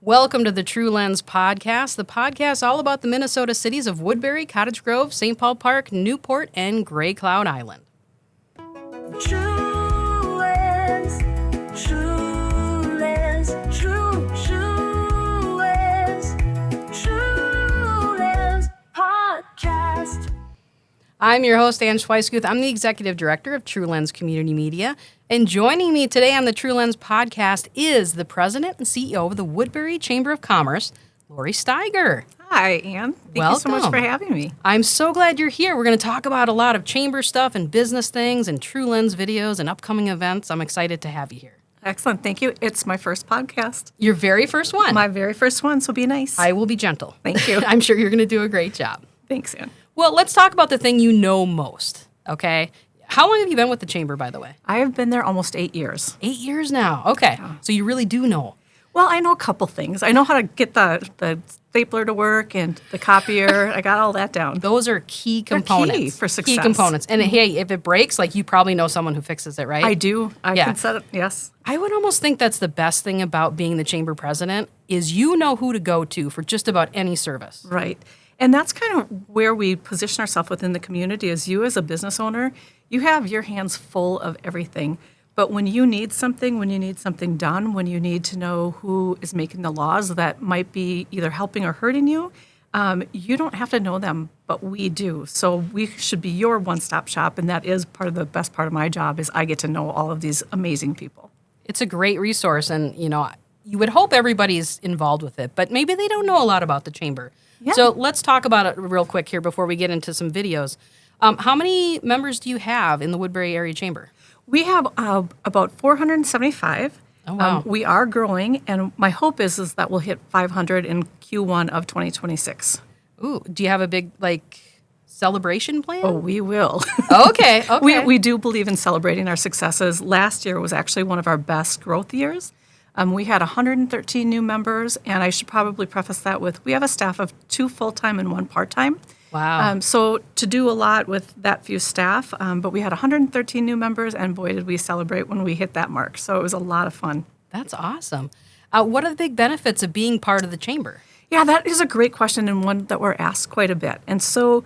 Welcome to the True Lens Podcast, the podcast all about the Minnesota cities of Woodbury, Cottage Grove, St. Paul Park, Newport, and Gray Cloud Island. True Lens, True Lens, True Lens Podcast. I'm your host, Ann Schweisguth. I'm the Executive Director of True Lens Community Media. And joining me today on the True Lens Podcast is the President and CEO of the Woodbury Chamber of Commerce, Laurie Staiger. Hi, Ann. Thank you so much for having me. I'm so glad you're here. We're going to talk about a lot of chamber stuff and business things and True Lens videos and upcoming events. I'm excited to have you here. Excellent. Thank you. It's my first podcast. Your very first one. My very first one, so be nice. I will be gentle. Thank you. I'm sure you're going to do a great job. Thanks, Ann. Well, let's talk about the thing you know most, okay? How long have you been with the Chamber, by the way? I have been there almost 8 years. 8 years now. Okay. So you really do know. Well, I know a couple things. I know how to get the stapler to work and the copier. I got all that down. Those are key components. They're key for success. Key components. And hey, if it breaks, like you probably know someone who fixes it, right? I do. I Yeah. can set it. Yes. I would almost think that's the best thing about being the Chamber president is you know who to go to for just about any service. Right. And that's kind of where we position ourselves within the community as you as a business owner, you have your hands full of everything. But when you need something done, when you need to know who is making the laws that might be either helping or hurting you, you don't have to know them, but we do. So we should be your one-stop shop, and that is part of the best part of my job is I get to know all of these amazing people. It's a great resource, and, you know, you would hope everybody's involved with it, but maybe they don't know a lot about the Chamber. Yeah. So let's talk about it real quick here before we get into some videos. How many members do you have in the Woodbury Area Chamber? We have about 475. Oh, wow. We are growing, and my hope is that we'll hit 500 in Q1 of 2026. Ooh, do you have a big, celebration plan? Oh, we will. Okay. We do believe in celebrating our successes. Last year was actually one of our best growth years. We had 113 new members, and I should probably preface that with we have a staff of 2 full-time and 1 part-time. Wow. So to do a lot with that few staff, but we had 113 new members, and boy, did we celebrate when we hit that mark. So it was a lot of fun. That's awesome. What are the big benefits of being part of the Chamber? Yeah, that is a great question and one that we're asked quite a bit. And so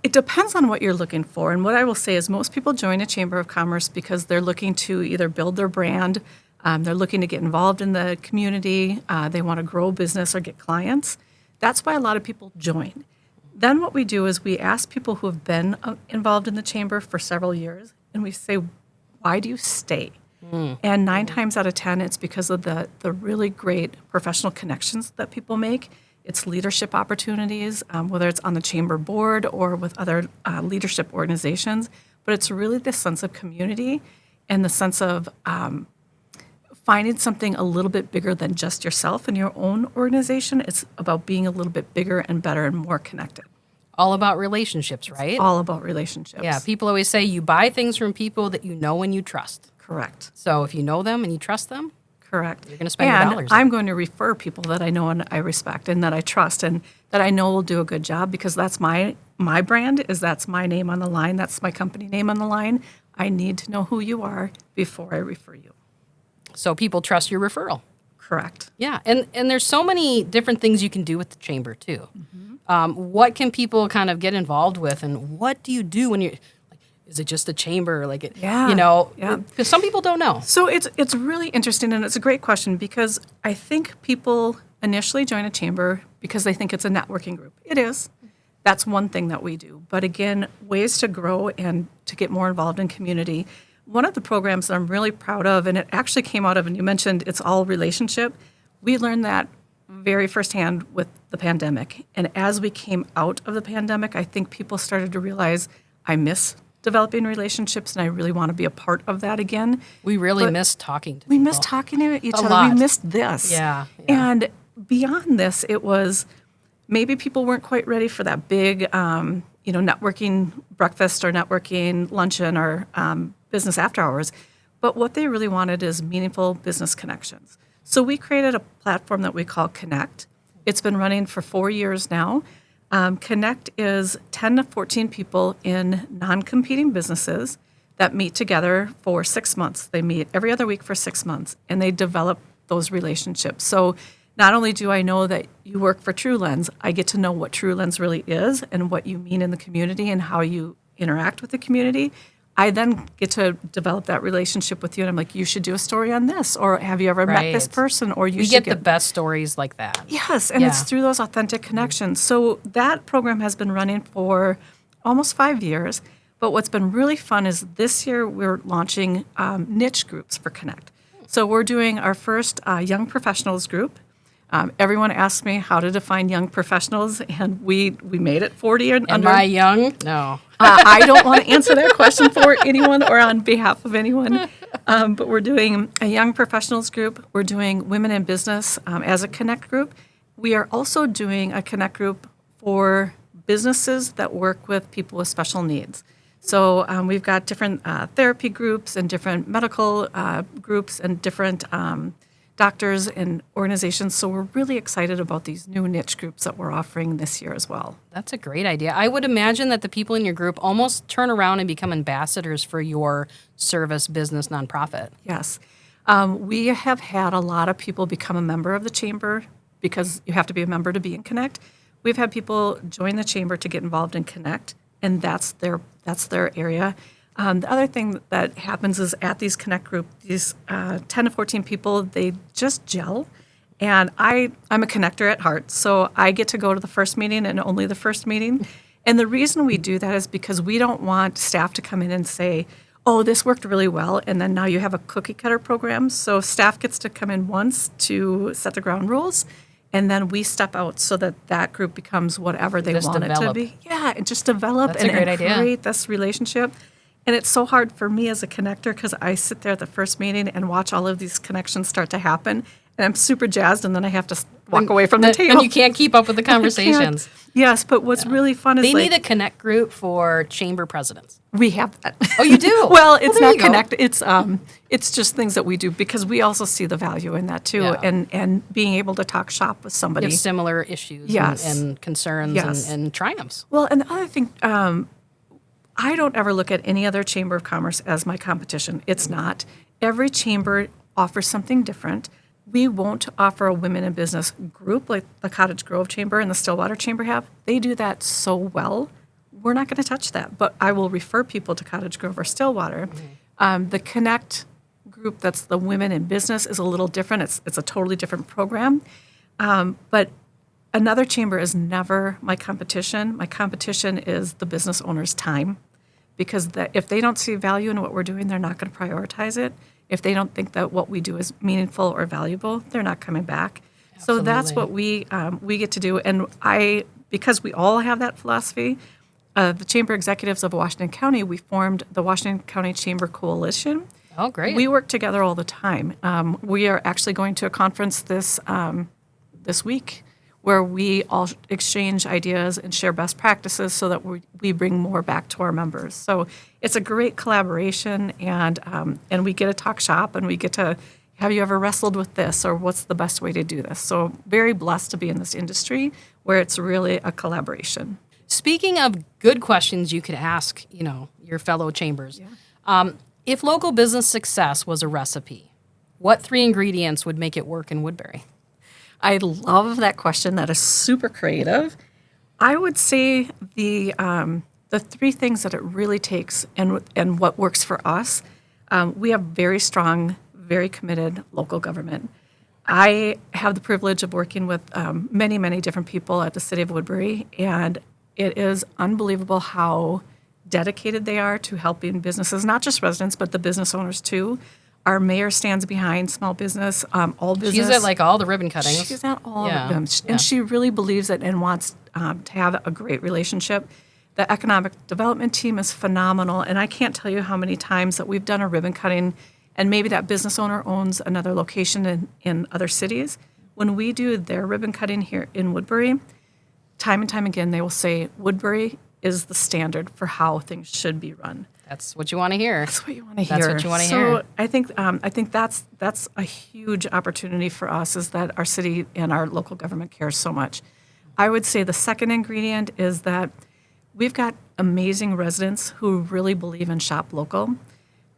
it depends on what you're looking for. And what I will say is most people join a Chamber of Commerce because they're looking to either build their brand, they're looking to get involved in the community, they want to grow business or get clients. That's why a lot of people join. Then what we do is we ask people who have been involved in the Chamber for several years, and we say, why do you stay? And 9 times out of 10, it's because of the really great professional connections that people make. It's leadership opportunities, whether it's on the Chamber board or with other leadership organizations. But it's really the sense of community and the sense of finding something a little bit bigger than just yourself and your own organization. It's about being a little bit bigger and better and more connected. All about relationships, right? It's all about relationships. Yeah, people always say you buy things from people that you know and you trust. Correct. So if you know them and you trust them, Correct. You're going to spend your dollars. And I'm going to refer people that I know and I respect and that I trust and that I know will do a good job because that's my brand, that's my name on the line, that's my company name on the line. I need to know who you are before I refer you. So people trust your referral. Correct. Yeah, and there's so many different things you can do with the Chamber, too. What can people kind of get involved with, and what do you do when you're, is it just a chamber? Because some people don't know. So it's really interesting, and it's a great question because I think people initially join a chamber because they think it's a networking group. It is. That's one thing that we do. But again, ways to grow and to get more involved in community. One of the programs that I'm really proud of, and it actually came out of, and you mentioned it's all relationship, we learned that very firsthand with the pandemic. And as we came out of the pandemic, I think people started to realize I miss developing relationships and I really want to be a part of that again. We really miss talking to people. We miss talking to each other. lot. We missed this. Yeah. And beyond this, it was maybe people weren't quite ready for that big, networking breakfast or networking luncheon or business after hours. But what they really wanted is meaningful business connections. So we created a platform that we call Connect. It's been running for 4 years now. Connect is 10 to 14 people in non-competing businesses that meet together for 6 months. They meet every other week for 6 months, and they develop those relationships. So not only do I know that you work for True Lens, I get to know what True Lens really is and what you mean in the community and how you interact with the community. I then get to develop that relationship with you, and I'm like, you should do a story on this, or have you ever met this Right. person, or you We should get the best stories like that. Yes, and it's Yeah. through those authentic connections. So that program has been running for almost 5 years. But what's been really fun is this year we're launching niche groups for Connect. So we're doing our first young professionals group. Everyone asks me how to define young professionals, and we made it 40 and Am under. I young? No. I don't want to answer that question for anyone or on behalf of anyone. But we're doing a young professionals group. We're doing women in business as a Connect group. We are also doing a Connect group for businesses that work with people with special needs. So we've got different therapy groups and different medical groups and different doctors and organizations. So we're really excited about these new niche groups that we're offering this year as well. That's a great idea. I would imagine that the people in your group almost turn around and become ambassadors for your service, business, nonprofit. Yes. We have had a lot of people become a member of the chamber because you have to be a member to be in Connect. We've had people join the chamber to get involved in Connect, and that's their area. The other thing that happens is at these Connect group, these 10 to 14 people, they just gel. And I'm a connector at heart, so I get to go to the first meeting and only the first meeting. And the reason we do that is because we don't want staff to come in and say, oh, this worked really well, and then now you have a cookie cutter program. So staff gets to come in once to set the ground rules, and then we step out so that that group becomes whatever they Just want it to develop. be. Yeah, and just develop That's a and great idea. create this relationship. And it's so hard for me as a connector because I sit there at the first meeting and watch all of these connections start to happen. And I'm super jazzed, and then I have to walk away from the table. And you can't keep up with the I can't. conversations. Yes, but what's really fun is They like, need a Connect group for chamber presidents. we have that. Oh, you do? Well, it's there not you go. Connect. It's just things that we do because we also see the value in that too, Yeah. and being able to talk shop with You somebody. have similar issues Yes. and concerns Yes. and triumphs. Well, and the other thing, I don't ever look at any other chamber of commerce as my competition. It's not. Every chamber offers something different. We won't offer a women in business group like the Cottage Grove Chamber and the Stillwater Chamber have. They do that so well. We're not going to touch that, but I will refer people to Cottage Grove or Stillwater. The Connect group, that's the women in business, is a little different. It's a totally different program. But another chamber is never my competition. My competition is the business owner's time, because if they don't see value in what we're doing, they're not going to prioritize it. If they don't think that what we do is meaningful or valuable, they're not coming back. So that's what we get to do. And because we all have that philosophy, the Chamber Executives of Washington County, we formed the Washington County Chamber Coalition. Oh, great. We work together all the time. We are actually going to a conference this week where we all exchange ideas and share best practices so that we bring more back to our members. So it's a great collaboration, and we get to talk shop, and we get to, have you ever wrestled with this, or what's the best way to do this? So very blessed to be in this industry where it's really a collaboration. Speaking of good questions you could ask, your fellow chambers, if local business success was a recipe, what 3 ingredients would make it work in Woodbury? I love that question. That is super creative. I would say the 3 things that it really takes and what works for us, we have very strong, very committed local government. I have the privilege of working with many, many different people at the City of Woodbury, and it is unbelievable how dedicated they are to helping businesses, not just residents, but the business owners too. Our mayor stands behind small business, all business. She's at like all the ribbon cuttings. She's at all Yeah, of them. yeah. And she really believes it and wants to have a great relationship. The economic development team is phenomenal. And I can't tell you how many times that we've done a ribbon cutting, and maybe that business owner owns another location in other cities. When we do their ribbon cutting here in Woodbury, time and time again, they will say, Woodbury is the standard for how things should be run. That's what you want to hear. That's what you want to hear. That's what you want to so hear. I think that's a huge opportunity for us, is that our city and our local government cares so much. I would say the second ingredient is that we've got amazing residents who really believe in shop local.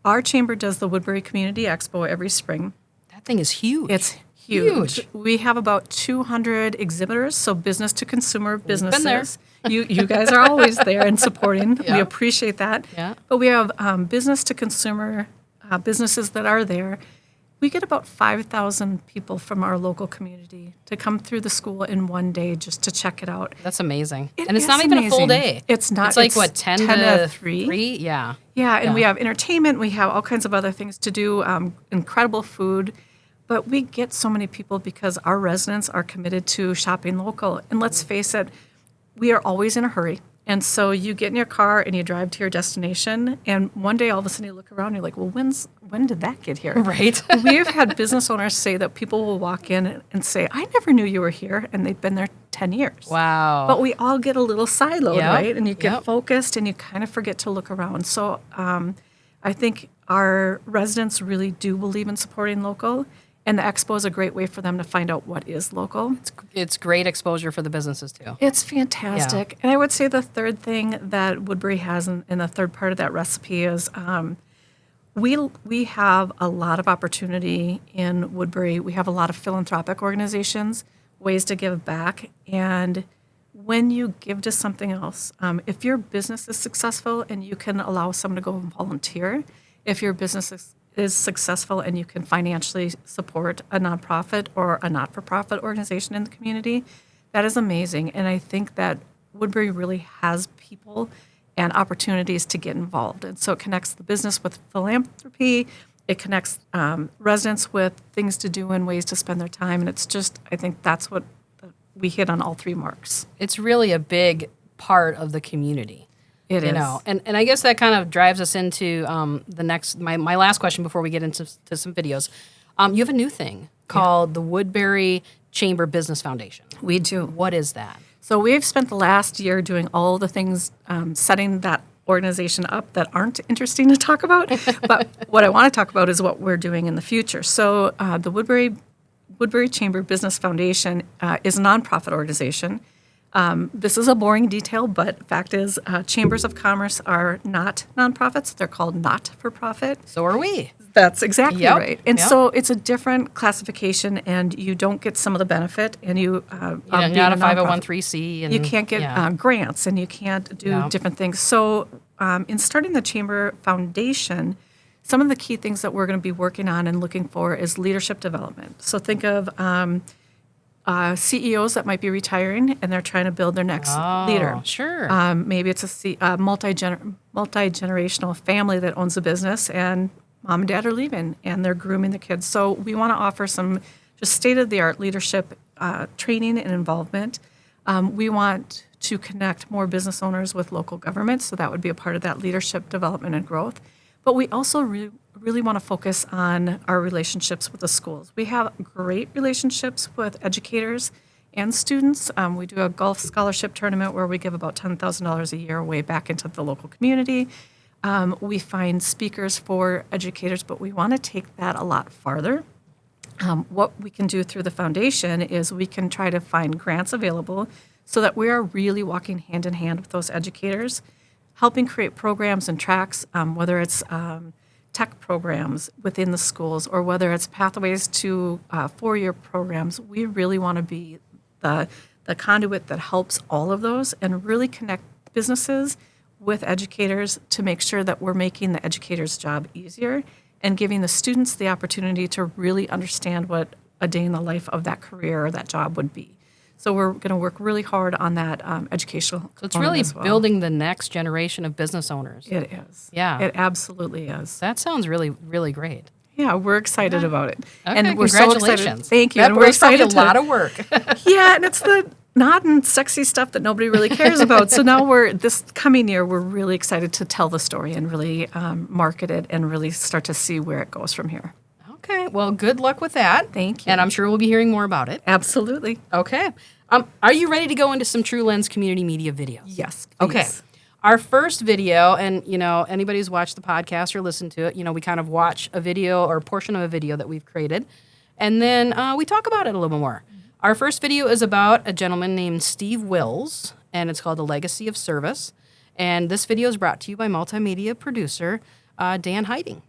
Our chamber does the Woodbury Community Expo every spring. That thing is huge. It's Huge. We have about 200 exhibitors, so business to consumer businesses. been there. You guys are always there and supporting. Yeah. We appreciate that. Yeah. But we have business to consumer businesses that are there. We get about 5,000 people from our local community to come through the school in one day just to check it out. That's amazing. It And it's is not even a full amazing. day. It's not. It's like, It's what, 10 to to 3? 3? Yeah. Yeah, and Yeah. we have entertainment. We have all kinds of other things to do, incredible food. But we get so many people because our residents are committed to shopping local. And let's face it, we are always in a hurry. And so you get in your car and you drive to your destination, and one day all of a sudden you look around and you're like, well, when did that get here? Right. We've had business owners say that people will walk in and say, I never knew you were here, and they've been there 10 years. Wow. But we all get a little siloed, Yep, right? And you get yep. focused and you kind of forget to look around. So I think our residents really do believe in supporting local, and the expo is a great way for them to find out what is local. It's great exposure for the businesses, too. It's fantastic. And I would say the third thing that Woodbury has in the third part of that recipe is we have a lot of opportunity in Woodbury. We have a lot of philanthropic organizations, ways to give back. And when you give to something else, if your business is successful and you can allow someone to go and volunteer, if your business is successful and you can financially support a nonprofit or a not-for-profit organization in the community, that is amazing. And I think that Woodbury really has people and opportunities to get involved. And so it connects the business with philanthropy. It connects residents with things to do and ways to spend their time. And it's just, I think that's what we hit on all three marks. It's really a big part of the community. It You is. know, and I guess that kind of drives us into the next, my last question before we get into some videos. You have a new thing called the Woodbury Chamber Business Foundation. We do. What is that? So we've spent the last year doing all the things, setting that organization up that aren't interesting to talk about. But what I want to talk about is what we're doing in the future. So the Woodbury Chamber Business Foundation is a nonprofit organization. This is a boring detail, but fact is, chambers of commerce are not nonprofits. They're called not-for-profit. So are we. That's exactly Yep, right. And yep. so it's a different classification, and you don't get some of the benefit, and you You're not a 501(c)(3), and you can't get yeah. grants, and you can't do Yeah. different things. So in starting the Chamber Foundation, some of the key things that we're going to be working on and looking for is leadership development. So think of CEOs that might be retiring, and they're trying to build their next leader. Oh, sure. Maybe it's a multi-generational family that owns a business, and mom and dad are leaving, and they're grooming the kids. So we want to offer some just state-of-the-art leadership training and involvement. We want to connect more business owners with local governments, so that would be a part of that leadership development and growth. But we also really want to focus on our relationships with the schools. We have great relationships with educators and students. We do a golf scholarship tournament where we give about $10,000 a year away back into the local community. We find speakers for educators, but we want to take that a lot farther. What we can do through the foundation is we can try to find grants available so that we are really walking hand in hand with those educators, helping create programs and tracks, whether it's tech programs within the schools or whether it's pathways to four-year programs. We really want to be the conduit that helps all of those and really connect businesses with educators to make sure that we're making the educator's job easier and giving the students the opportunity to really understand what a day in the life of that career or that job would be. So we're going to work really hard on that educational So it's component really as well. building the next generation of business owners. It is. Yeah. It absolutely is. That sounds really, really great. Yeah, we're excited about it. Okay, and we're so excited. congratulations. Thank you. That and we're was probably excited a lot of work. Yeah, and it's the not and sexy stuff that nobody really cares about. So now this coming year, we're really excited to tell the story and really market it and really start to see where it goes from here. Okay, well, good luck with that. Thank you. And I'm sure we'll be hearing more about it. Absolutely. Okay. Are you ready to go into some True Lens community media videos? Yes. Okay. Please. Our first video, and anybody who's watched the podcast or listened to it, we kind of watch a video or a portion of a video that we've created, and then we talk about it a little bit more. Our first video is about a gentleman named Steve Wills, and it's called The Legacy of Service. And this video is brought to you by multimedia producer Dan Hiding.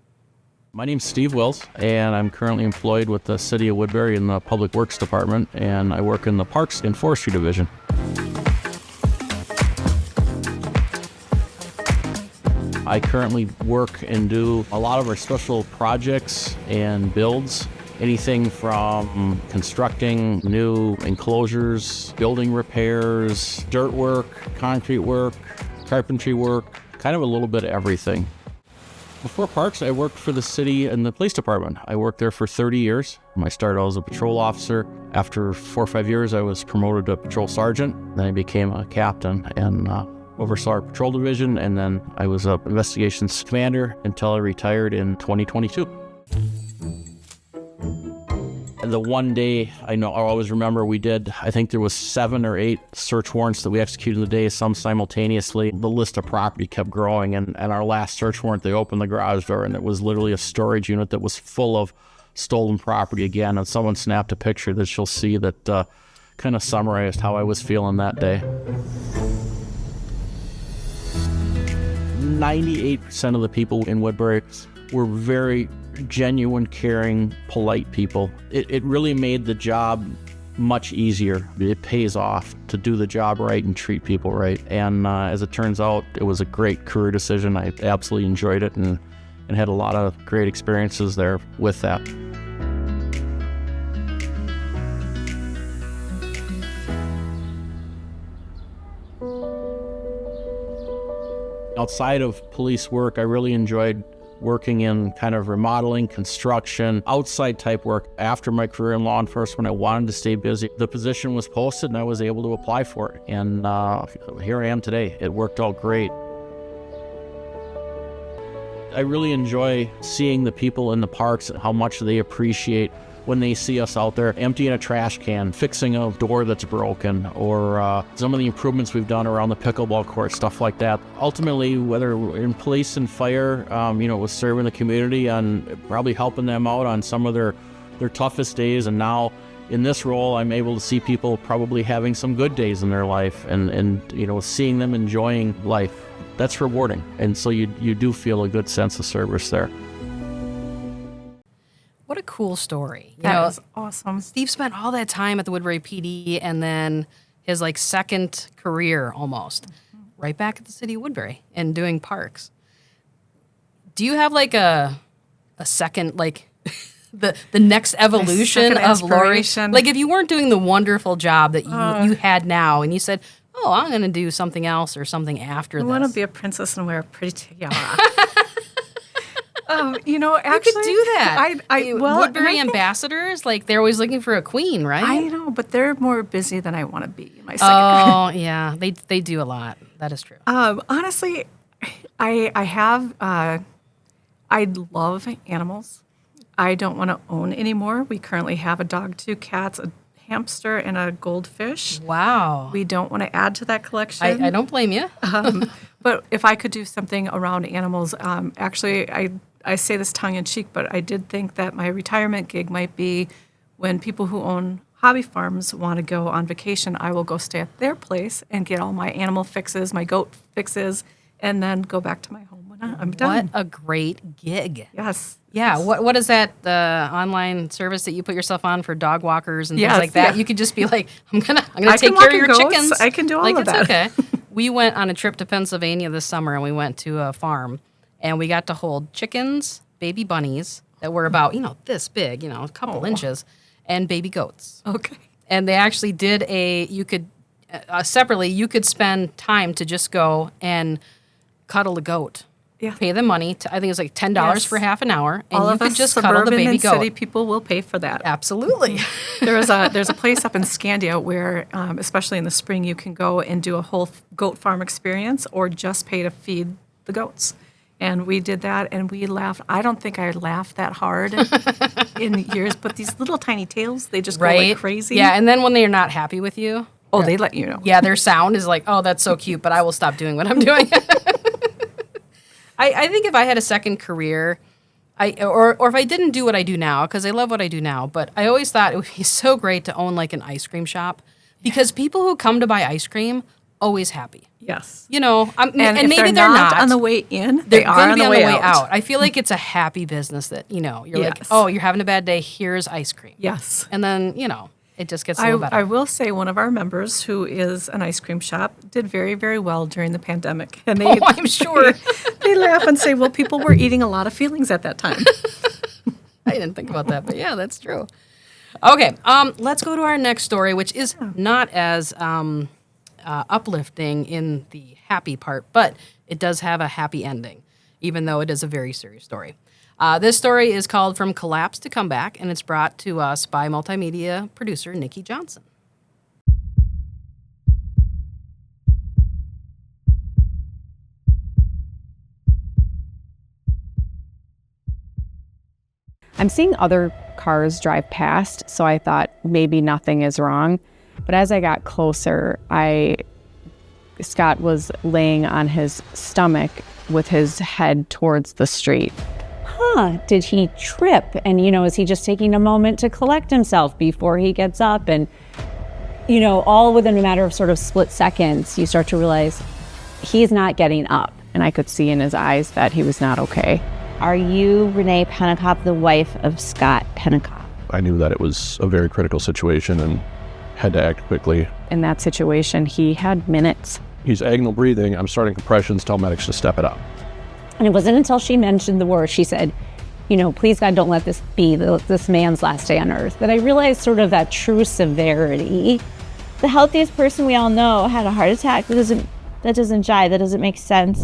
My name's Steve Wills, and I'm currently employed with the City of Woodbury in the Public Works Department, and I work in the Parks and Forestry Division. I currently work and do a lot of our special projects and builds. Anything from constructing new enclosures, building repairs, dirt work, concrete work, carpentry work, kind of a little bit of everything. Before Parks, I worked for the city and the police department. I worked there for 30 years. I started out as a patrol officer. After 4 or 5 years, I was promoted to patrol sergeant. Then I became a captain and oversaw our patrol division. And then I was an investigations commander until I retired in 2022. The one day, I always remember we did, I think there was 7 or 8 search warrants that we executed in the day, some simultaneously. The list of property kept growing, and our last search warrant, they opened the garage door, and it was literally a storage unit that was full of stolen property again, and someone snapped a picture that you'll see that kind of summarized how I was feeling that day. 98% of the people in Woodbury were very genuine, caring, polite people. It really made the job much easier. It pays off to do the job right and treat people right. And as it turns out, it was a great career decision. I absolutely enjoyed it and had a lot of great experiences there with that. Outside of police work, I really enjoyed working in kind of remodeling, construction, outside type work. After my career in law enforcement, I wanted to stay busy. The position was posted and I was able to apply for it. And here I am today. It worked out great. I really enjoy seeing the people in the parks and how much they appreciate when they see us out there emptying a trash can, fixing a door that's broken, or some of the improvements we've done around the pickleball court, stuff like that. Ultimately, whether in police and fire, was serving the community and probably helping them out on some of their toughest days. And now in this role, I'm able to see people probably having some good days in their life and seeing them enjoying life. That's rewarding. And so you do feel a good sense of service there. What a cool story. That was awesome. Steve spent all that time at the Woodbury PD and then his second career almost right back at the city of Woodbury and doing parks. Do you have a second, the next evolution of Laurie? If you weren't doing the wonderful job that you had now and you said, oh, I'm going to do something else or something after this. I want to be a princess and wear a pretty tiara. Actually, you could do that. Woodbury I ambassadors, they're always looking for a queen, right? I know, but they're more busy than I want to be in my second career. Yeah, they do a lot. That is true. Honestly, I love animals. I don't want to own anymore. We currently have a dog, 2 cats, a hamster, and a goldfish. Wow. We don't want to add to that collection. I don't blame you. But if I could do something around animals, actually, I say this tongue-in-cheek, but I did think that my retirement gig might be when people who own hobby farms want to go on vacation, I will go stay at their place and get all my animal fixes, my goat fixes, and then go back to my home when I'm done. What a great gig. Yes. Yeah. What is that, the online service that you put yourself on for dog walkers and things like that? Yeah. You could just be like, I'm gonna take care of your chickens. I can do all of that. Okay. We went on a trip to Pennsylvania this summer and we went to a farm and we got to hold chickens, baby bunnies that were about, this big, a couple inches, and baby goats. Okay. And they actually did separately, you could spend time to just go and cuddle a goat. Yeah. Pay them money. I think it was $10 for half an hour. And all you of could us just cuddle the baby goat. City people will pay for that. Absolutely. There's a place up in Scandia where, especially in the spring, you can go and do a whole goat farm experience or just pay to feed the goats. And we did that, and we laughed. I don't think I laughed that hard in years, but these little tiny tails, they just go like crazy. Yeah, and then when they're not happy with you. Oh, they let you know. Yeah, their sound is like, oh, that's so cute, but I will stop doing what I'm doing. I think if I had a second career, or if I didn't do what I do now, because I love what I do now, but I always thought it would be so great to own an ice cream shop, because people who come to buy ice cream always happy. Yes. You know, And, and if maybe they're they're not not on the way in, they're they are going to on be the on way the way out. out. I feel like it's a happy business that, you know, you're like, Yes. oh, you're having a bad day, here's ice cream. Yes. And then, you know, it just gets a little better. I will say one of our members who is an ice cream shop did very, very well during the pandemic. And they, Oh, I'm sure. they laugh and say, well, people were eating a lot of feelings at that time. I didn't think about that, but yeah, that's true. Okay, let's go to our next story, which is not as uplifting in the happy part, but it does have a happy ending, even though it is a very serious story. This story is called From Collapse to Comeback, and it's brought to us by multimedia producer Nikki Johnson. I'm seeing other cars drive past, so I thought maybe nothing is wrong. But as I got closer, Scott was laying on his stomach with his head towards the street. Did he trip? And, you know, is he just taking a moment to collect himself before he gets up? And, you know, all within a matter of sort of split seconds, you start to realize he's not getting up. And I could see in his eyes that he was not okay. Are you Renee Pennicott, the wife of Scott Pennicott? I knew that it was a very critical situation and had to act quickly. In that situation, he had minutes. He's agonal breathing. I'm starting compressions, tell medics to step it up. And it wasn't until she mentioned the word, she said, you know, please God, don't let this be this man's last day on earth, that I realized sort of that true severity. The healthiest person we all know had a heart attack. That doesn't jive. That doesn't make sense.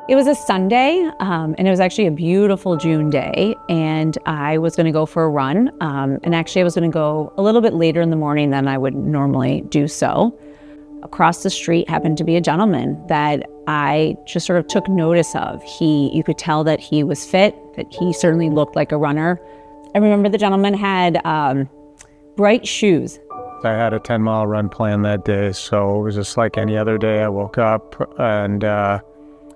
It was a Sunday, and it was actually a beautiful June day, and I was going to go for a run. And actually, I was going to go a little bit later in the morning than I would normally do so. Across the street happened to be a gentleman that I just sort of took notice of. You could tell that he was fit, that he certainly looked like a runner. I remember the gentleman had bright shoes. I had a 10-mile run plan that day, so it was just like any other day. I woke up and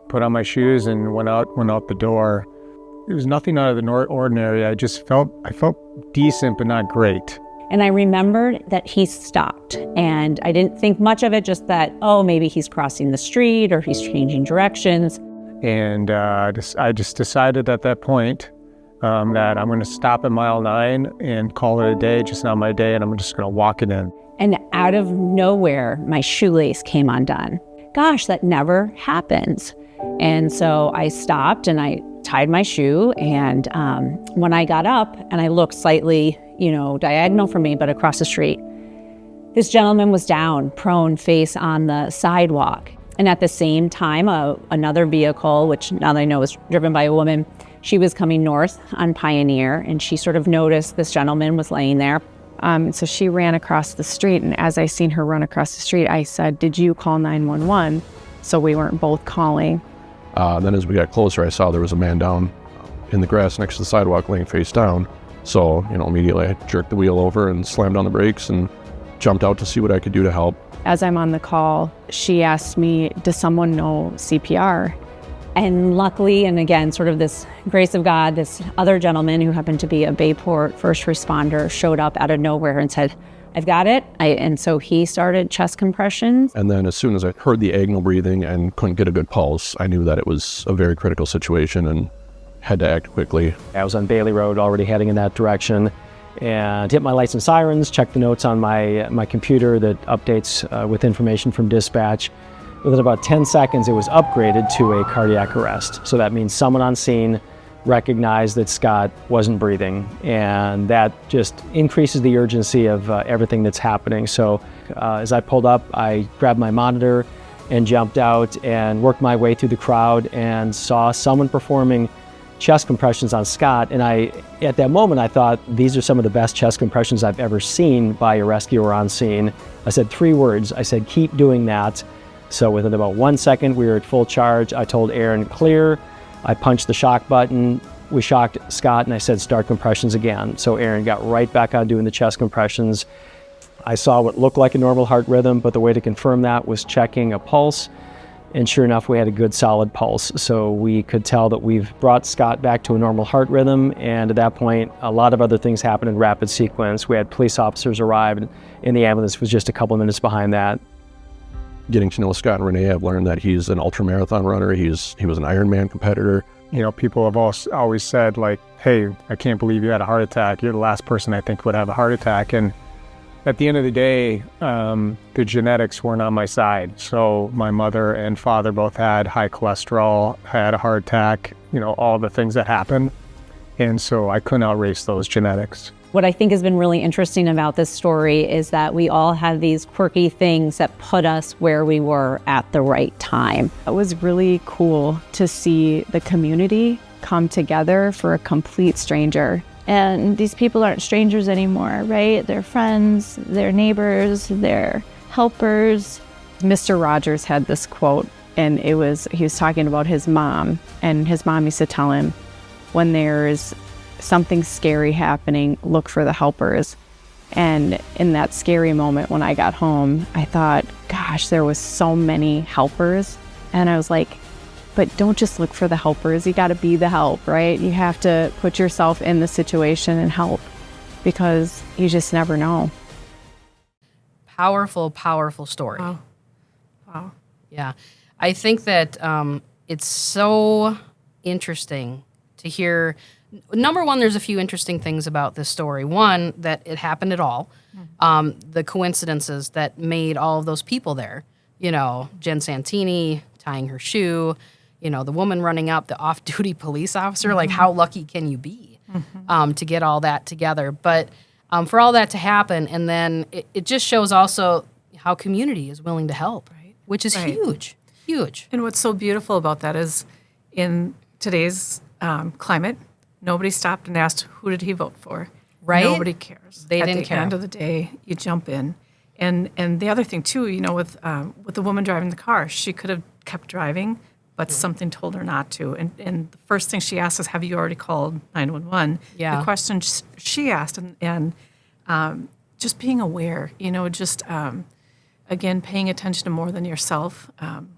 put on my shoes and went out the door. It was nothing out of the ordinary. I felt decent, but not great. And I remembered that he stopped, and I didn't think much of it, just that, oh, maybe he's crossing the street or he's changing directions. And I just decided at that point that I'm going to stop at mile 9 and call it a day, just not my day, and I'm just going to walk it in. And out of nowhere, my shoelace came undone. Gosh, that never happens. And so I stopped and I tied my shoe, and when I got up and I looked slightly, you know, diagonal from me, but across the street, this gentleman was down, prone, face on the sidewalk. And at the same time, another vehicle, which now that I know was driven by a woman, she was coming north on Pioneer, and she sort of noticed this gentleman was laying there. So she ran across the street, and as I seen her run across the street, I said, "Did you call 911?" So we weren't both calling. Then as we got closer, I saw there was a man down in the grass next to the sidewalk laying face down. So, you know, immediately I jerked the wheel over and slammed on the brakes and jumped out to see what I could do to help. As I'm on the call, she asked me, does someone know CPR? And luckily, and again, sort of this grace of God, this other gentleman who happened to be a Bayport first responder showed up out of nowhere and said, I've got it. And so he started chest compressions. And then as soon as I heard the agonal breathing and couldn't get a good pulse, I knew that it was a very critical situation and had to act quickly. I was on Bailey Road already heading in that direction and hit my lights and sirens, checked the notes on my computer that updates with information from dispatch. Within about 10 seconds, it was upgraded to a cardiac arrest. So that means someone on scene recognized that Scott wasn't breathing, and that just increases the urgency of everything that's happening. So as I pulled up, I grabbed my monitor and jumped out and worked my way through the crowd and saw someone performing chest compressions on Scott. And at that moment, I thought, these are some of the best chest compressions I've ever seen by a rescuer on scene. I said 3 words. I said, keep doing that. So within about 1 second, we were at full charge. I told Aaron, clear. I punched the shock button. We shocked Scott, and I said, start compressions again. So Aaron got right back on doing the chest compressions. I saw what looked like a normal heart rhythm, but the way to confirm that was checking a pulse. And sure enough, we had a good solid pulse. So we could tell that we've brought Scott back to a normal heart rhythm. And at that point, a lot of other things happened in rapid sequence. We had police officers arrive, and the ambulance was just a couple of minutes behind that. Getting to know Scott and Renee, I've learned that he's an ultramarathon runner. He was an Ironman competitor. You know, people have always said, like, hey, I can't believe you had a heart attack. You're the last person I think would have a heart attack. And at the end of the day, the genetics weren't on my side. So my mother and father both had high cholesterol, had a heart attack, you know, all the things that happen. And so I couldn't outrace those genetics. What I think has been really interesting about this story is that we all have these quirky things that put us where we were at the right time. It was really cool to see the community come together for a complete stranger. And these people aren't strangers anymore, right? They're friends, they're neighbors, they're helpers. Mr. Rogers had this quote, and he was talking about his mom, and his mom used to tell him, when there's something scary happening, look for the helpers. And in that scary moment when I got home, I thought, gosh, there was so many helpers. And I was like, but don't just look for the helpers. You got to be the help, right? You have to put yourself in the situation and help, because you just never know. Powerful, powerful story. Wow. Yeah. I think that it's so interesting to hear. Number one, there's a few interesting things about this story. One, that it happened at all. The coincidences that made all of those people there. You know, Jen Santini tying her shoe, you know, the woman running up, the off-duty police officer. Like, how lucky can you be to get all that together? But for all that to happen, and then it just shows also how community is willing to help, which is huge. And what's so beautiful about that is in today's climate, nobody stopped and asked, who did he vote for? Right? Nobody cares. They At didn't the care. end of the day, you jump in. And the other thing, too, you know, with the woman driving the car, she could have kept driving, but something told her not to. And the first thing she asked is, have you already called 911? Yeah. The question she asked, and just being aware, you know, just, again, paying attention to more than yourself,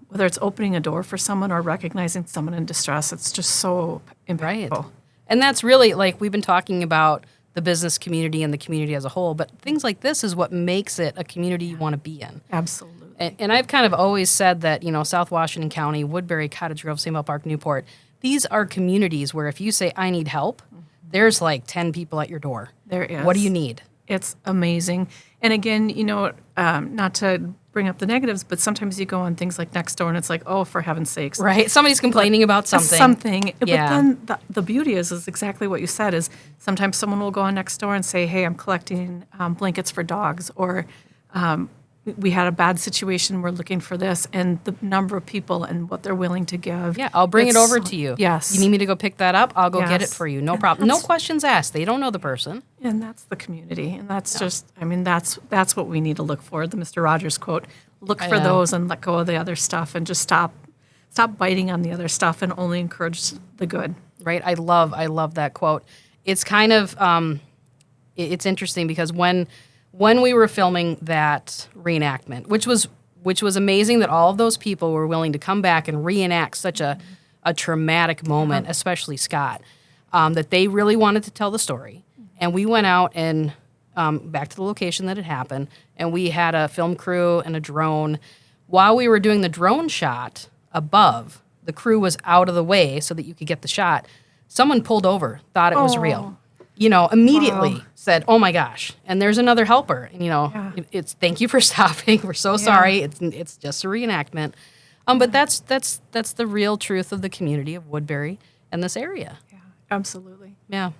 whether it's opening a door for someone or recognizing someone in distress, it's just so impactful. Right. And that's really, like, we've been talking about the business community and the community as a whole, but things like this is what makes it a community you want to be in. Absolutely. And I've kind of always said that, you know, South Washington County, Woodbury, Cottage Grove, St. Paul Park, Newport, these are communities where if you say, I need help, there's like 10 people at your door. There is. What do you need? It's amazing. And again, you know, not to bring up the negatives, but sometimes you go on things like Nextdoor and it's like, oh, for heaven's sakes. Right. Somebody's complaining about something. But Yeah. then the beauty is exactly what you said, is sometimes someone will go on Nextdoor and say, hey, I'm collecting blankets for dogs, or we had a bad situation, we're looking for this, and the number of people and what they're willing to give. Yeah, I'll bring it over to you. Yes. You need me to go pick that up? I'll go get it Yes. for you. No problem. No questions asked. They don't know the person. And that's the community. And that's just, I mean, that's what we need to look for. The Mr. Rogers quote, look for those and let go of the other stuff, and just stop biting on the other stuff and only encourage the good. Right. I love that quote. It's kind of, it's interesting because when we were filming that reenactment, which was amazing that all of those people were willing to come back and reenact such a traumatic moment, especially Scott, that they really wanted to tell the story. And we went out and back to the location that it happened, and we had a film crew and a drone. While we were doing the drone shot above, the crew was out of the way so that you could get the shot. Someone pulled over, thought it was real. You know, immediately said, "Oh my gosh!" And there's another helper. And you know, it's thank you for stopping. We're so sorry. It's just a reenactment. But that's the real truth of the community of Woodbury and this area. Yeah, absolutely. Yeah.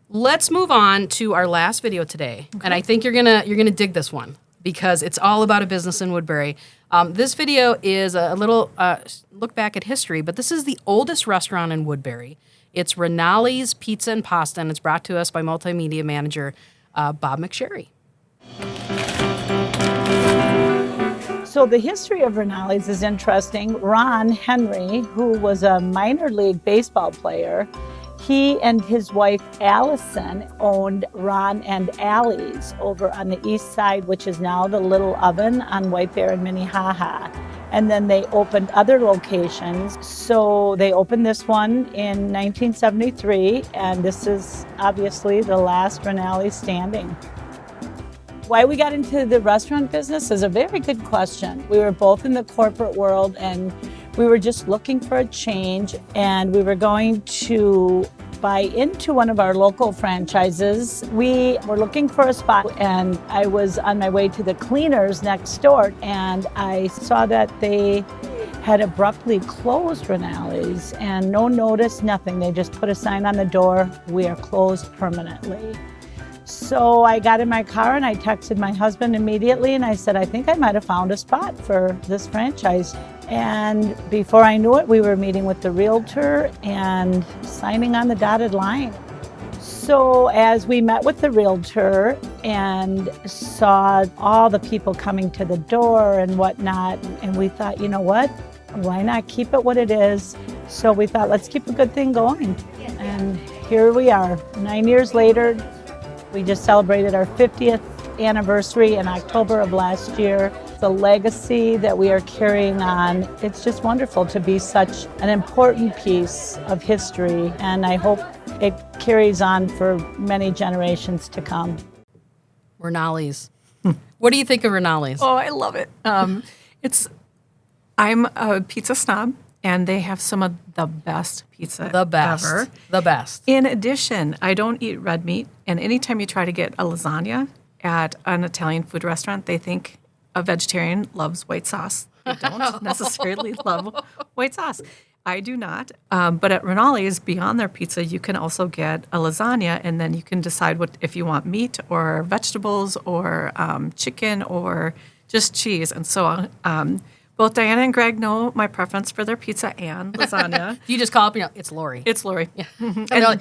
Let's move on to our last video today, and I think you're gonna dig this one because it's all about a business in Woodbury. This video is a little look back at history, but this is the oldest restaurant in Woodbury. It's Ronally's Pizza and Pasta, and it's brought to us by multimedia manager Bob McSherry. So the history of Ronally's is interesting. Ron Henry, who was a minor league baseball player, he and his wife Allison owned Ron and Allie's over on the east side, which is now the Little Oven on White Bear and Minnehaha. And then they opened other locations. So they opened this one in 1973, and this is obviously the last Ronally standing. Why we got into the restaurant business is a very good question. We were both in the corporate world, and we were just looking for a change, and we were going to buy into one of our local franchises. We were looking for a spot, and I was on my way to the cleaners next door, and I saw that they had abruptly closed Ronally's, and no notice, nothing. They just put a sign on the door, "We are closed permanently." So I got in my car and I texted my husband immediately, and I said, I think I might have found a spot for this franchise. And before I knew it, we were meeting with the realtor and signing on the dotted line. So as we met with the realtor and saw all the people coming to the door and whatnot, and we thought, you know what, why not keep it what it is? So we thought, let's keep a good thing going. And here we are, 9 years later. We just celebrated our 50th anniversary in October of last year. The legacy that we are carrying on, it's just wonderful to be such an important piece of history, and I hope it carries on for many generations to come. Ronally's. What do you think of Ronally's? Oh, I love it. I'm a pizza snob, and they have some of the best pizza ever. The best. In addition, I don't eat red meat, and anytime you try to get a lasagna at an Italian food restaurant, they think a vegetarian loves white sauce. They don't necessarily love white sauce. I do not. But at Ronally's, beyond their pizza, you can also get a lasagna, and then you can decide what if you want meat or vegetables or chicken or just cheese. And so both Diana and Greg know my preference for their pizza and lasagna. You just call up, it's Laurie. It's Laurie. Yeah.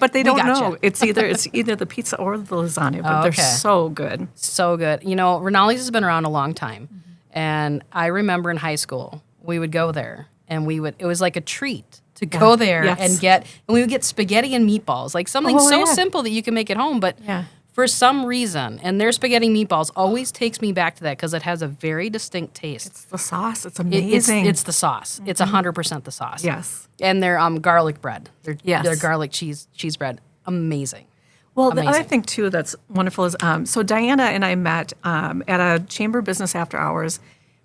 But they don't know. gotcha. It's either the pizza or the lasagna, but they're so good. So good. You know, Ronally's has been around a long time. And I remember in high school, we would go there, and it was like a treat to go there and we would get spaghetti and meatballs, like something simple that you can make at home, but for some reason, and their spaghetti meatballs always takes me back to that because it has a very distinct taste. It's the sauce. It's amazing. It's the sauce. It's 100% the sauce. Yes. And their garlic bread. Their garlic cheese bread. Amazing. Well, the other thing, too, that's wonderful is, so Diana and I met at a chamber business after hours.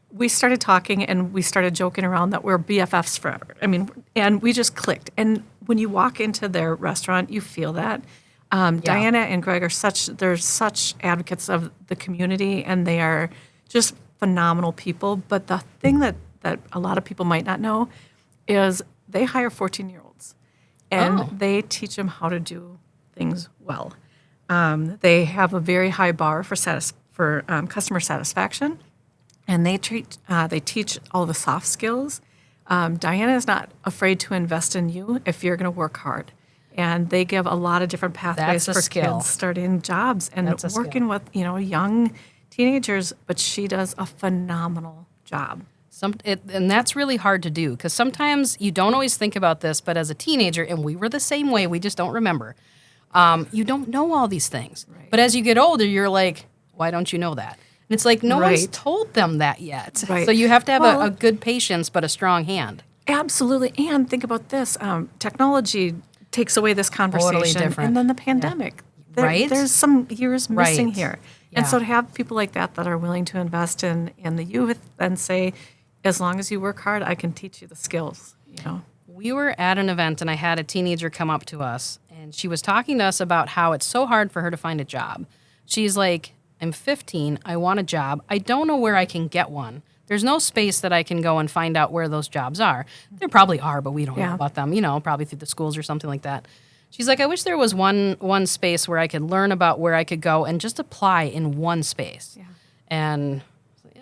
We started talking and we started joking around that we're BFFs forever. I mean, and we just clicked. And when you walk into their restaurant, you feel that. Diana and Greg are such advocates of the community, and they are just phenomenal people. But the thing that a lot of people might not know is they hire 14-year-olds, and they teach them how to do things well. They have a very high bar for customer satisfaction, and they teach all the soft skills. Diana is not afraid to invest in you if you're going to work hard. And they give a lot of different pathways for kids starting jobs and working with young teenagers. But she does a phenomenal job. And that's really hard to do because sometimes you don't always think about this. But as a teenager, and we were the same way, we just don't remember. You don't know all these things. Right. But as you get older, you're like, why don't you know that? And it's like no one's told them that yet. Right. So you have to have a good patience but a strong hand. Absolutely. And think about this. Technology takes away this conversation. Totally different. And then the pandemic. There's some years missing here. Yeah. And so to have people like that are willing to invest in the youth and say, as long as you work hard, I can teach you the skills, We were at an event, and I had a teenager come up to us, and she was talking to us about how it's so hard for her to find a job. She's like, I'm 15, I want a job. I don't know where I can get one. There's no space that I can go and find out where those jobs are. There probably are, but we don't know about them, probably through the schools or something like that. She's like, I wish there was one space where I could learn about where I could go and just apply in one space. Yeah. And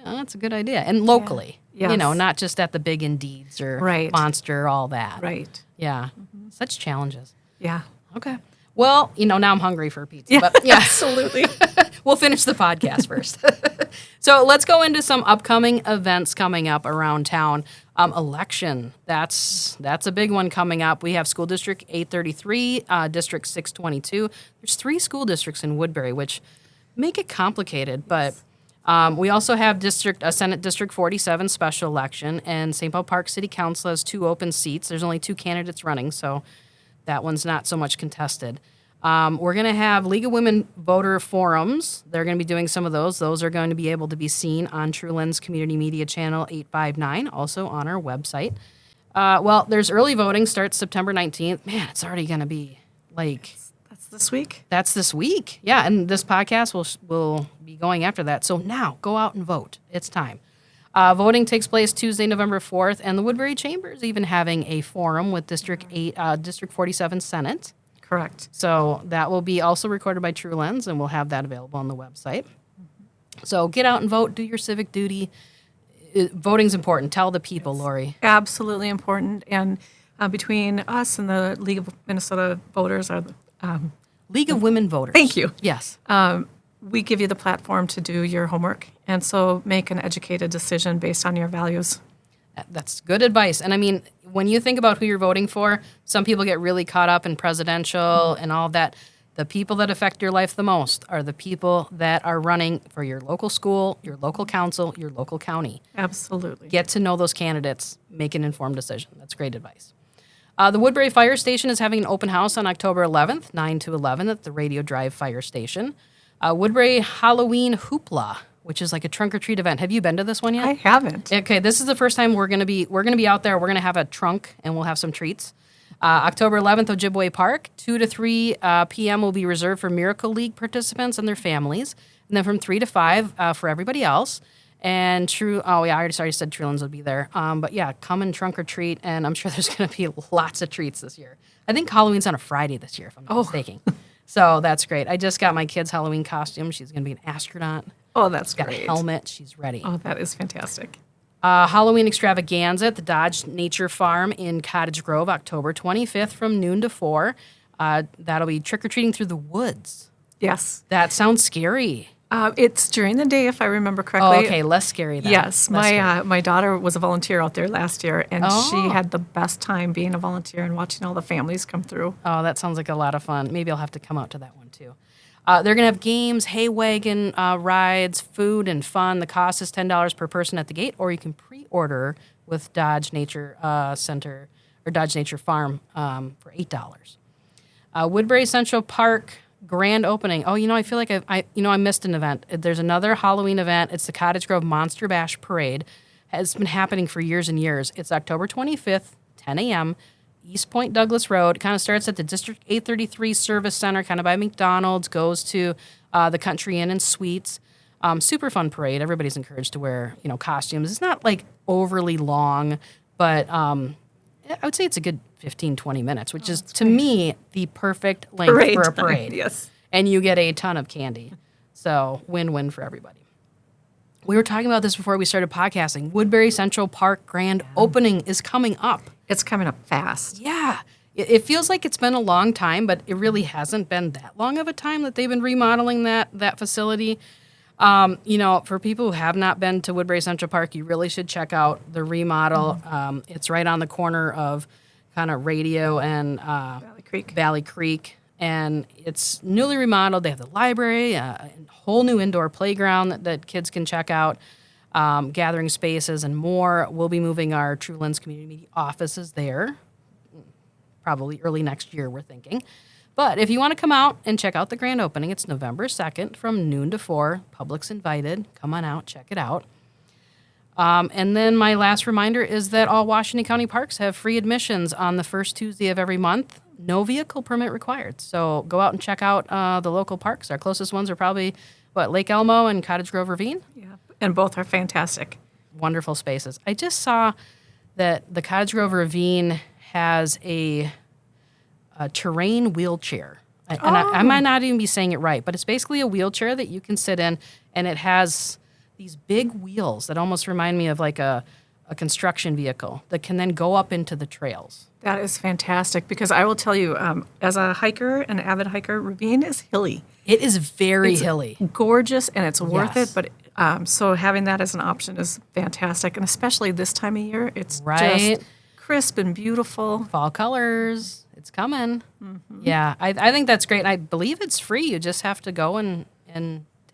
that's a good idea. And locally, not just at the big Indeeds or Monster, all that. Right. Yeah. Mm-hmm. Such challenges. Yeah. Okay. Well, now I'm hungry for pizza. Yeah, but absolutely. We'll finish the podcast first. So let's go into some upcoming events coming up around town. Election, that's a big one coming up. We have School District 833, District 622. There's 3 school districts in Woodbury, which make it complicated, but We also have Senate District 47 special election, and St. Paul Park City Council has 2 open seats. There's only 2 candidates running, so that one's not so much contested. We're going to have League of Women voter forums. They're going to be doing some of those. Those are going to be able to be seen on True Lens Community Media Channel 859, also on our website. Well, there's early voting, starts September 19th. Man, it's already going to be like... That's this week? That's this week. Yeah, and this podcast will be going after that. So now, go out and vote. It's time. Voting takes place Tuesday, November 4th, and the Woodbury Chamber is even having a forum with District 47 Senate. Correct. So that will be also recorded by True Lens, and we'll have that available on the website. So get out and vote. Do your civic duty. Voting's important. Tell the people, Laurie. Absolutely important. And between us and the League of Minnesota Voters, are League of Women Voters. Thank you. Yes. We give you the platform to do your homework, and so make an educated decision based on your values. That's good advice. And I mean, when you think about who you're voting for, some people get really caught up in presidential and all that. The people that affect your life the most are the people that are running for your local school, your local council, your local county. Absolutely. Get to know those candidates. Make an informed decision. That's great advice. The Woodbury Fire Station is having an open house on October 11th, 9 to 11 at the Radio Drive Fire Station. Woodbury Halloween Hoopla, which is like a trunk-or-treat event. Have you been to this one yet? I haven't. Okay, this is the first time we're gonna be out there. We're gonna have a trunk and we'll have some treats. October 11th, Ojibwe Park, 2 to 3 p.m. will be reserved for Miracle League participants and their families, and then from 3 to 5 for everybody else. And I already said True Lens would be there. But yeah, come and trunk or treat, and I'm sure there's gonna be lots of treats this year. I think Halloween's on a Friday this year, if I'm not mistaken. So that's great. I just got my kid's Halloween costume. She's gonna be an astronaut. Oh, that's Got great. a helmet. She's ready. Oh, that is fantastic. Halloween extravaganza at the Dodge Nature Farm in Cottage Grove, October 25th from noon to 4. That'll be trick-or-treating through the woods. Yes. That sounds scary. It's during the day, if I remember correctly. Oh, okay, less scary then. Yes. Less scary. My daughter was a volunteer out there last year, and she had the best time being a volunteer and watching all the families come through. Oh, that sounds like a lot of fun. Maybe I'll have to come out to that one, too. They're going to have games, hay wagon rides, food, and fun. The cost is $10 per person at the gate, or you can pre-order with Dodge Nature Center or Dodge Nature Farm for $8. Woodbury Central Park grand opening. Oh, I feel like I missed an event. There's another Halloween event. It's the Cottage Grove Monster Bash Parade. It's been happening for years and years. It's October 25th, 10 a.m., East Point Douglas Road. It kind of starts at the District 833 Service Center, kind of by McDonald's, goes to the Country Inn and Suites. Super fun parade. Everybody's encouraged to wear, costumes. It's not like overly long, but I would say it's a good 15, 20 minutes, which is, to me, the perfect length for a parade. Yes. And you get a ton of candy. So win-win for everybody. We were talking about this before we started podcasting. Woodbury Central Park grand opening is coming up. It's coming up fast. Yeah. It feels like it's been a long time, but it really hasn't been that long of a time that they've been remodeling that facility. For people who have not been to Woodbury Central Park, you really should check out the remodel. It's right on the corner of kind of Radio and Valley Creek. And it's newly remodeled. They have the library, a whole new indoor playground that kids can check out, gathering spaces and more. We'll be moving our True Lens Community Media offices there, probably early next year, we're thinking. But if you want to come out and check out the grand opening, it's November 2nd from noon to 4. Public's invited. Come on out, check it out. And then my last reminder is that all Washington County parks have free admissions on the first Tuesday of every month. No vehicle permit required. So go out and check out the local parks. Our closest ones are probably, Lake Elmo and Cottage Grove Ravine? Yeah, and both are fantastic. Wonderful spaces. I just saw that the Cottage Grove Ravine has a terrain wheelchair. I might not even be saying it right, but it's basically a wheelchair that you can sit in, and it has these big wheels that almost remind me of like a construction vehicle that can then go up into the trails. That is fantastic, because I will tell you, as a hiker, an avid hiker, Ravine is hilly. It is very hilly. Gorgeous, and it's worth Yes. it, but so having that as an option is fantastic, and especially this time of year, it's Right. just crisp and beautiful. Fall colors. It's coming. Yeah, I think that's great. I believe it's free. You just have to go and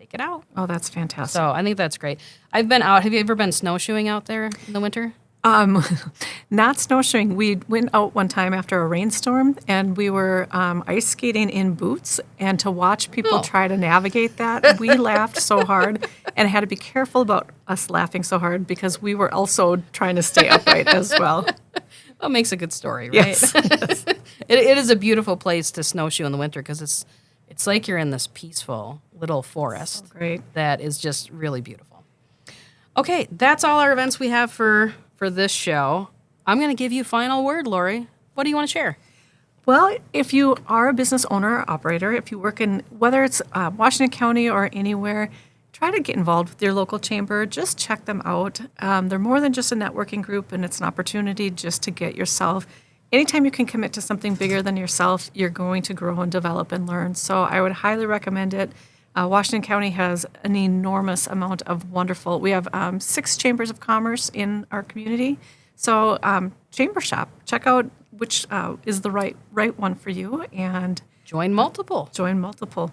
take it out. Oh, that's fantastic. So I think that's great. I've been out. Have you ever been snowshoeing out there in the winter? Not snowshoeing. We went out one time after a rainstorm, and we were ice skating in boots. And to watch people try to navigate that, we laughed so hard, and had to be careful about us laughing so hard because we were also trying to stay upright as well. That makes a good story, right? Yes. It is a beautiful place to snowshoe in the winter because it's like you're in this peaceful little forest. So great. That is just really beautiful. Okay, that's all our events we have for this show. I'm going to give you final word, Laurie. What do you want to share? Well, if you are a business owner or operator, if you work in, whether it's Washington County or anywhere, try to get involved with your local chamber. Just check them out. They're more than just a networking group, and it's an opportunity just to get yourself. Anytime you can commit to something bigger than yourself, you're going to grow and develop and learn. So I would highly recommend it. Washington County has an enormous amount of wonderful. We have 6 chambers of commerce in our community. So chamber shop, check out which is the right one for you, and Join multiple.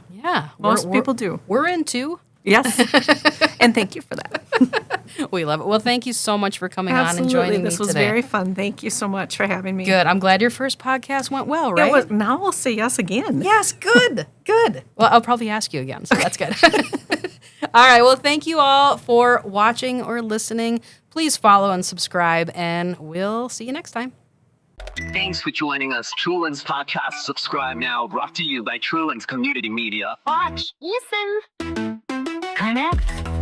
Yeah, most people do. We're in too. Yes, and thank you for that. We love it. Well, thank you so much for coming on and joining me today. This was very fun. Thank you so much for having me. Good. I'm glad your first podcast went well, right? Now I'll say yes again. Yes, good. Good. Well, I'll probably ask you again, so that's good. All right. Well, thank you all for watching or listening. Please follow and subscribe, and we'll see you next time. Thanks for joining us. Truland's podcast. Subscribe now. Brought to you by Truland's Community Media. Watch, listen, connect.